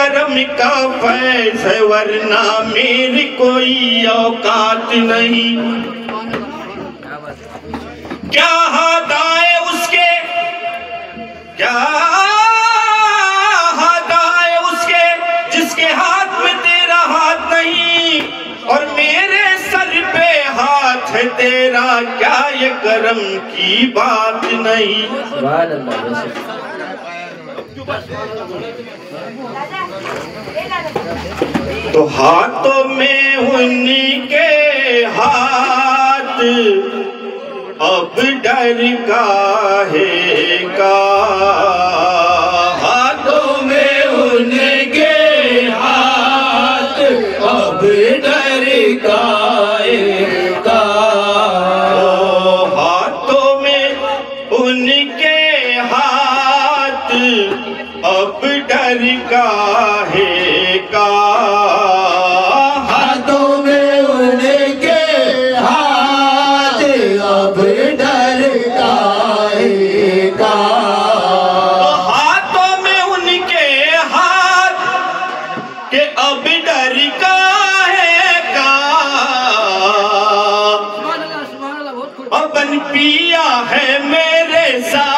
करम का फैज़ है, वरना मेरी कोई औकात नहीं। क्या हाथ आए उसके, क्या हाथ आए उसके जिसके हाथ में तेरा हाथ नहीं, और मेरे सर पे हाथ है तेरा, क्या ये करम की बात नहीं। तो हाथों में उन्हीं के हाथ, अब डर काहे का। हाथों में उनके हाथ, अब डर काहे का। हाथों में उनके हाथ, अब डर काहे का। हाथों में उनके हाथ, अब डर काहे का। हाथों में उनके हाथ के अब डर काहे का। अपन पिया है मेरे साथ